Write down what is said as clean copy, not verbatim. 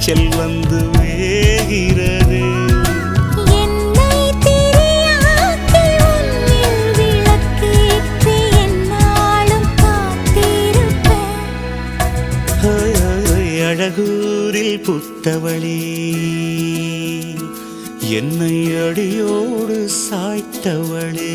காய்ச்சல் வந்து வேகிறது. என்னை திரியாக்கி உன்னில் விளக்கேற்றி எந்நாளும் காத்திருப்பேன். அழகூரில் புத்தவளே, என்னை அடியோடு சாய்த்தவளே.